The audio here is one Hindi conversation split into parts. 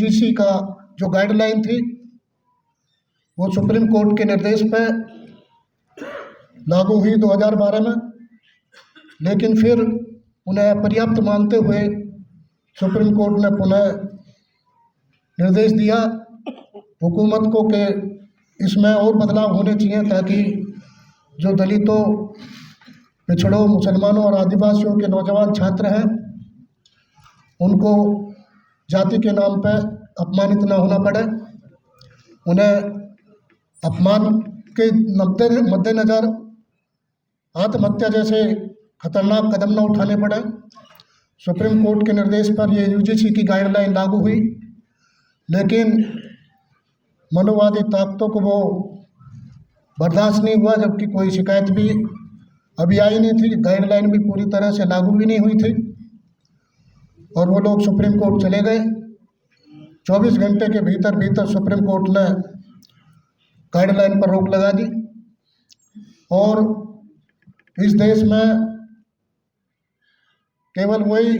यूजीसी का जो गाइडलाइन थी वो सुप्रीम कोर्ट के निर्देश पर लागू हुई 2012 में, लेकिन फिर उन्हें अपर्याप्त मानते हुए सुप्रीम कोर्ट ने पुनः निर्देश दिया हुकूमत को कि इसमें और बदलाव होने चाहिए ताकि जो दलितों, पिछड़ों, मुसलमानों और आदिवासियों के नौजवान छात्र हैं उनको जाति के नाम पर अपमानित न होना पड़े, उन्हें अपमान के मद्देनज़र आत्महत्या जैसे खतरनाक कदम न उठाने पड़े। सुप्रीम कोर्ट के निर्देश पर ये यूजीसी की गाइडलाइन लागू हुई, लेकिन मनोवादी ताकतों को वो बर्दाश्त नहीं हुआ, जबकि कोई शिकायत भी अभी आई नहीं थी, गाइडलाइन भी पूरी तरह से लागू भी नहीं हुई थी और वो लोग सुप्रीम कोर्ट चले गए। 24 घंटे के भीतर भीतर सुप्रीम कोर्ट ने गाइडलाइन पर रोक लगा दी और इस देश में केवल वही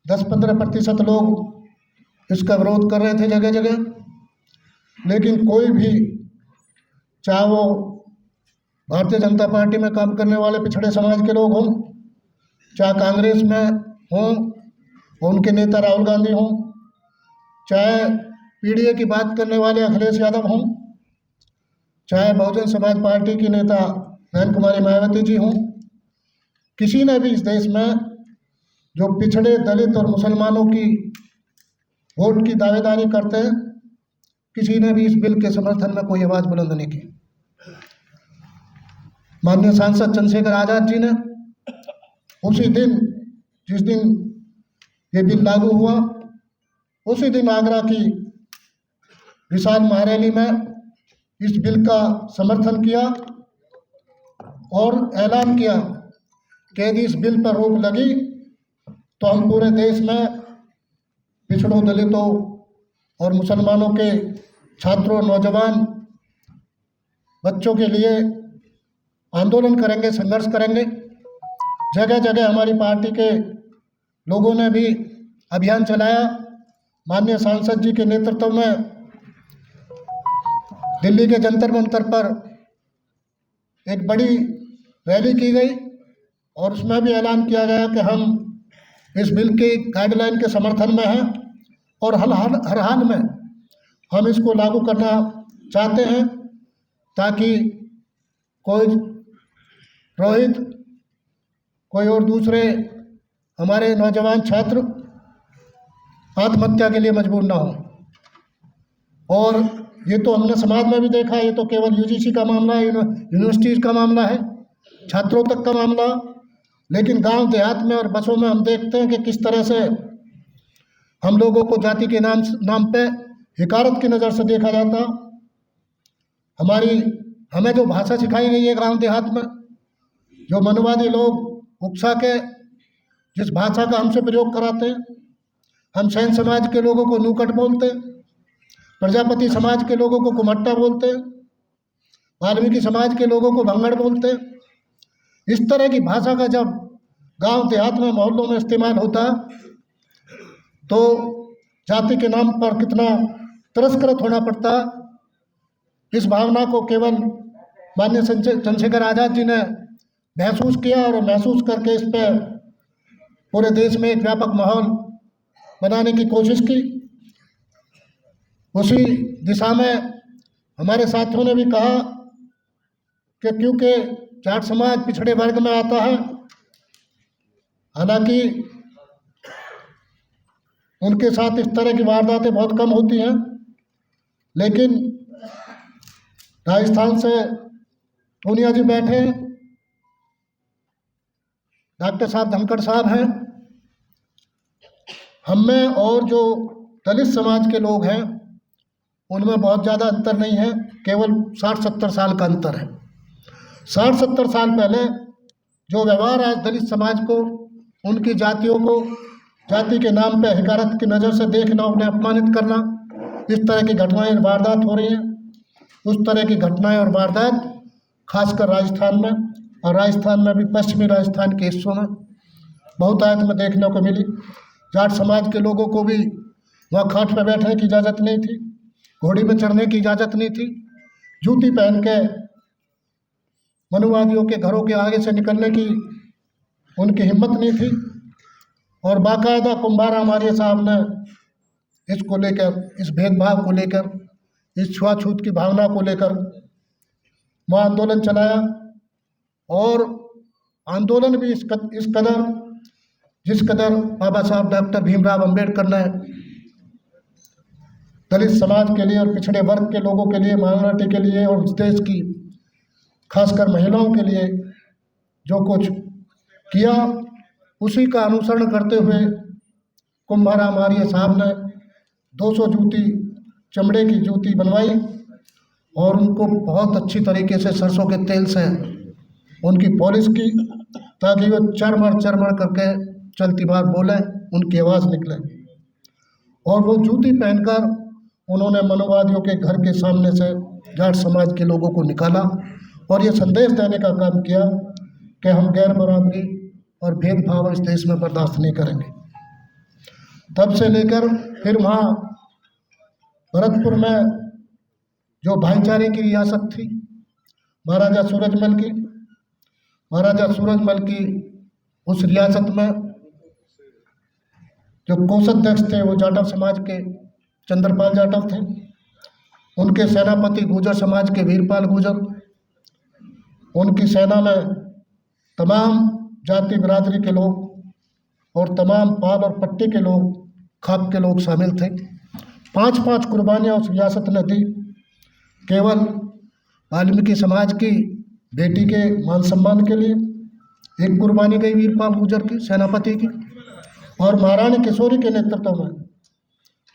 10-15% लोग इसका विरोध कर रहे थे जगह जगह, लेकिन कोई भी, चाहे वो भारतीय जनता पार्टी में काम करने वाले पिछड़े समाज के लोग हों, चाहे कांग्रेस में हों, उनके नेता राहुल गांधी हों, चाहे पीडीए की बात करने वाले अखिलेश यादव हों, चाहे बहुजन समाज पार्टी की नेता बहन कुमारी मायावती जी हों, किसी ने भी इस देश में जो पिछड़े, दलित और मुसलमानों की वोट की दावेदारी करते हैं, किसी ने भी इस बिल के समर्थन में कोई आवाज़ बुलंद नहीं की। माननीय सांसद चंद्रशेखर आज़ाद जी ने उसी दिन, जिस दिन ये बिल लागू हुआ, उसी दिन आगरा की विशाल महारैली में इस बिल का समर्थन किया और ऐलान किया कि यदि इस बिल पर रोक लगी तो हम पूरे देश में पिछड़ों, दलितों और मुसलमानों के छात्रों, नौजवान बच्चों के लिए आंदोलन करेंगे, संघर्ष करेंगे। जगह जगह हमारी पार्टी के लोगों ने भी अभियान चलाया। माननीय सांसद जी के नेतृत्व में दिल्ली के जंतर मंतर पर एक बड़ी रैली की गई और उसमें भी ऐलान किया गया कि हम इस बिल के गाइडलाइन के समर्थन में हैं और हर हाल में हम इसको लागू करना चाहते हैं ताकि कोई रोहित, कोई और दूसरे हमारे नौजवान छात्र आत्महत्या के लिए मजबूर ना हो। और ये तो हमने समाज में भी देखा, ये तो केवल यूजीसी का मामला है, यूनिवर्सिटीज़ का मामला है, छात्रों तक का मामला, लेकिन गांव देहात में और बसों में हम देखते हैं कि किस तरह से हम लोगों को जाति के नाम पे हिकारत की नज़र से देखा जाता। हमें जो भाषा सिखाई गई है गांव देहात में, जो मनवादी लोग उकसा के जिस भाषा का हमसे प्रयोग कराते हैं, हम सैन समाज के लोगों को नूकट बोलते हैं, प्रजापति समाज के लोगों को कुमट्टा बोलते हैं, वाल्मीकि समाज के लोगों को भंगड़ बोलते हैं। इस तरह की भाषा का जब गांव देहात में, मोहल्लों में इस्तेमाल होता तो जाति के नाम पर कितना तिरस्कृत होना पड़ता। इस भावना को केवल माननीय चंद्रशेखर आज़ाद जी ने महसूस किया और महसूस करके इस पर पूरे देश में एक व्यापक माहौल बनाने की कोशिश की। उसी दिशा में हमारे साथियों ने भी कहा कि क्योंकि जाट समाज पिछड़े वर्ग में आता है, हालांकि उनके साथ इस तरह की वारदातें बहुत कम होती हैं, लेकिन राजस्थान से पूनिया जी बैठे हैं, डॉक्टर साहब धनखड़ साहब हैं, हम में और जो दलित समाज के लोग हैं उनमें बहुत ज़्यादा अंतर नहीं है, केवल 60-70 साल का अंतर है। 60-70 साल पहले जो व्यवहार आज दलित समाज को, उनकी जातियों को जाति के नाम पे हिकारत की नज़र से देखना, उन्हें अपमानित करना, इस तरह की घटनाएं वारदात हो रही हैं। उस तरह की घटनाएं और वारदात खासकर राजस्थान में, और राजस्थान में भी पश्चिमी राजस्थान के हिस्सों में बहुतायत में देखने को मिली। जाट समाज के लोगों को भी वहाँ खाट पर बैठने की इजाज़त नहीं थी, घोड़ी में चढ़ने की इजाज़त नहीं थी, जूती पहन के मनुवादियों के घरों के आगे से निकलने की उनकी हिम्मत नहीं थी। और बाकायदा कुंभाराम आर्य साहब ने इसको लेकर, इस भेदभाव को लेकर, इस छुआछूत की भावना को लेकर वहाँ आंदोलन चलाया। और आंदोलन भी इस कदर, जिस कदर बाबा साहब डॉक्टर भीमराव अंबेडकर ने दलित समाज के लिए और पिछड़े वर्ग के लोगों के लिए, माइनॉरिटी के लिए और देश की खासकर महिलाओं के लिए जो कुछ किया, उसी का अनुसरण करते हुए कुंभाराम आर्य साहब ने 200 जूती, चमड़े की जूती बनवाई और उनको बहुत अच्छी तरीके से सरसों के तेल से उनकी पॉलिश की, ताकि वो चरमर चरमर करके चलती बार बोले, उनकी आवाज़ निकले। और वो जूती पहनकर उन्होंने मनोवादियों के घर के सामने से जाट समाज के लोगों को निकाला और ये संदेश देने का काम किया कि हम गैर बराबरी और भेदभाव इस देश में बर्दाश्त नहीं करेंगे। तब से लेकर फिर वहाँ भरतपुर में जो भाईचारे की रियासत थी महाराजा सूरजमल की उस रियासत में जो कोषाध्यक्ष थे वो जाटव समाज के चंद्रपाल जाटव थे, उनके सेनापति गुर्जर समाज के वीरपाल गुर्जर, उनकी सेना में तमाम जाति बिरादरी के लोग और तमाम पाल और पट्टी के लोग, खाप के लोग शामिल थे। 5-5 कुर्बानियाँ उस रियासत ने दी, केवल वाल्मीकि समाज की बेटी के मान सम्मान के लिए। एक कुर्बानी गई वीरपाल गुर्जर की, सेनापति की। और महारानी किशोरी के नेतृत्व में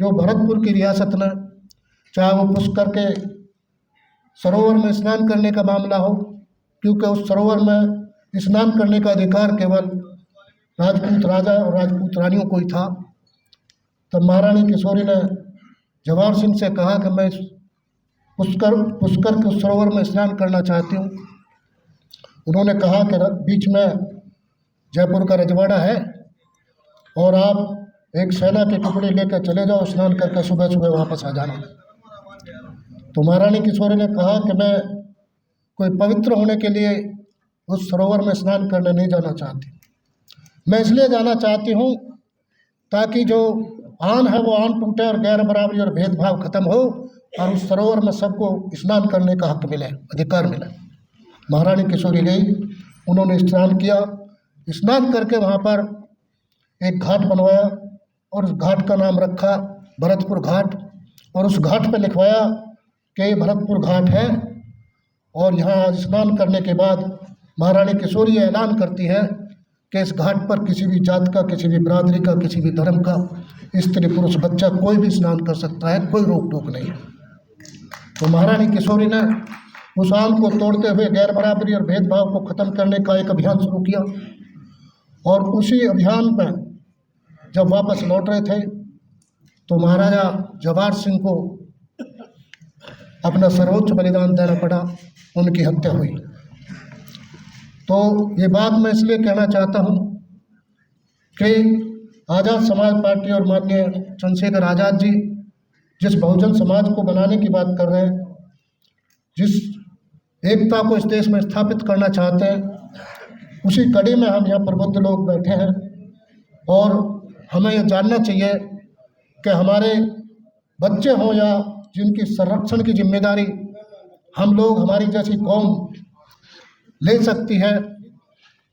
जो भरतपुर की रियासत ने, चाहे वो पुष्कर के सरोवर में स्नान करने का मामला हो, क्योंकि उस सरोवर में स्नान करने का अधिकार केवल राजपूत राजा और राजपूत रानियों को ही था, तब महारानी किशोरी ने जवाहर सिंह से कहा कि मैं पुष्कर के सरोवर में स्नान करना चाहती हूँ। उन्होंने कहा कि बीच में जयपुर का रजवाड़ा है और आप एक सेना के टुकड़े लेकर चले जाओ, स्नान करके सुबह सुबह वापस आ जाना। तो महारानी किशोरी ने कहा कि मैं कोई पवित्र होने के लिए उस सरोवर में स्नान करने नहीं जाना चाहती, मैं इसलिए जाना चाहती हूँ ताकि जो आन है वो आन टूटे और गैर बराबरी और भेदभाव खत्म हो और उस सरोवर में सबको स्नान करने का हक मिले, अधिकार मिले। महारानी किशोरी गई, उन्होंने स्नान किया, स्नान करके वहाँ पर एक घाट बनवाया और उस घाट का नाम रखा भरतपुर घाट, और उस घाट पर लिखवाया कि ये भरतपुर घाट है। और यहाँ स्नान करने के बाद महारानी किशोरी ऐलान करती है कि इस घाट पर किसी भी जात का, किसी भी बिरादरी का, किसी भी धर्म का, स्त्री पुरुष बच्चा कोई भी स्नान कर सकता है, कोई रोक टोक नहीं है। तो महारानी किशोरी ने उस आन को तोड़ते हुए गैर बराबरी और भेदभाव को ख़त्म करने का एक अभियान शुरू किया। और उसी अभियान में जब वापस लौट रहे थे तो महाराजा जवाहर सिंह को अपना सर्वोच्च बलिदान देना पड़ा, उनकी हत्या हुई। तो ये बात मैं इसलिए कहना चाहता हूँ कि आज़ाद समाज पार्टी और माननीय चंद्रशेखर आज़ाद जी जिस बहुजन समाज को बनाने की बात कर रहे हैं, जिस एकता को इस देश में स्थापित करना चाहते हैं, उसी कड़ी में हम यहाँ प्रबुद्ध लोग बैठे हैं। और हमें ये जानना चाहिए कि हमारे बच्चे हों या जिनकी संरक्षण की जिम्मेदारी हम लोग, हमारी जैसी कौम ले सकती है,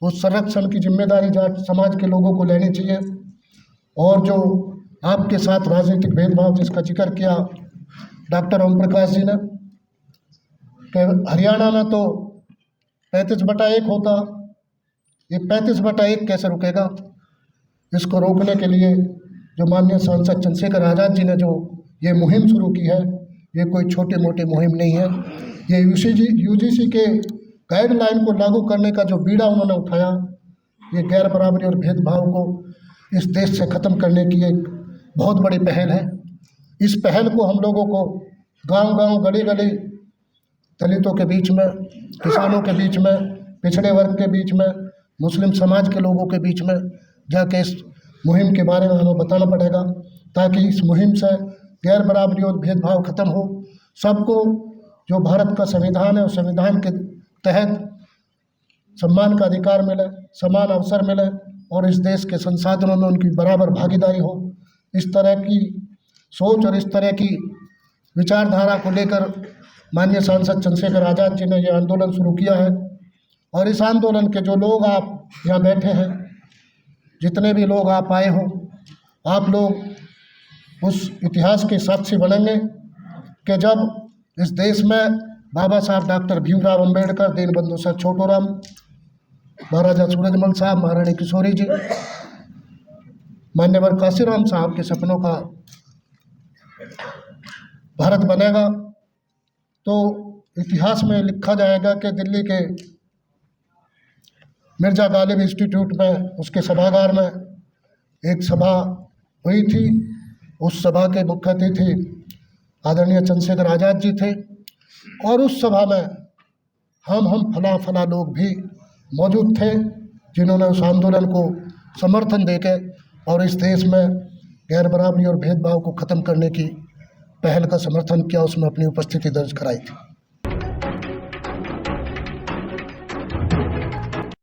उस संरक्षण की जिम्मेदारी जाट समाज के लोगों को लेनी चाहिए। और जो आपके साथ राजनीतिक भेदभाव जिसका जिक्र किया डॉक्टर ओम प्रकाश जी ने, कि हरियाणा में तो 35/1 होता, ये 35/1 कैसे रुकेगा? इसको रोकने के लिए जो माननीय सांसद चंद्रशेखर आज़ाद जी ने जो ये मुहिम शुरू की है, ये कोई छोटी मोटी मुहिम नहीं है। ये यूजीसी के गाइडलाइन को लागू करने का जो बीड़ा उन्होंने उठाया, ये गैर बराबरी और भेदभाव को इस देश से ख़त्म करने की एक बहुत बड़ी पहल है। इस पहल को हम लोगों को गांव-गांव, गली-गली, दलितों के बीच में, किसानों के बीच में, पिछड़े वर्ग के बीच में, मुस्लिम समाज के लोगों के बीच में जाके इस मुहिम के बारे में हमें बताना पड़ेगा। ताकि इस मुहिम से गैर बराबरी और भेदभाव खत्म हो। सबको जो भारत का संविधान है उस संविधान के तहत सम्मान का अधिकार मिले, समान अवसर मिले और इस देश के संसाधनों में उनकी बराबर भागीदारी हो। इस तरह की सोच और इस तरह की विचारधारा को लेकर माननीय सांसद चंद्रशेखर आज़ाद जी ने यह आंदोलन शुरू किया है। और इस आंदोलन के जो लोग आप यहाँ बैठे हैं, जितने भी लोग आप आए हो, आप लोग उस इतिहास के साक्षी बनेंगे कि जब इस देश में बाबा साहब डॉक्टर भीमराव अंबेडकर, दीनबंधु सर छोटूराम, महाराजा सूरजमल साहब, महारानी किशोरी जी, मान्यवर काशीराम साहब के सपनों का भारत बनेगा तो इतिहास में लिखा जाएगा कि दिल्ली के मिर्जा गालिब इंस्टीट्यूट में उसके सभागार में एक सभा हुई थी। उस सभा के मुख्य अतिथि आदरणीय चंद्रशेखर आज़ाद जी थे और उस सभा में हम फला लोग भी मौजूद थे जिन्होंने उस आंदोलन को समर्थन देके और इस देश में गैर बराबरी और भेदभाव को ख़त्म करने की पहल का समर्थन किया, उसमें अपनी उपस्थिति दर्ज कराई थी।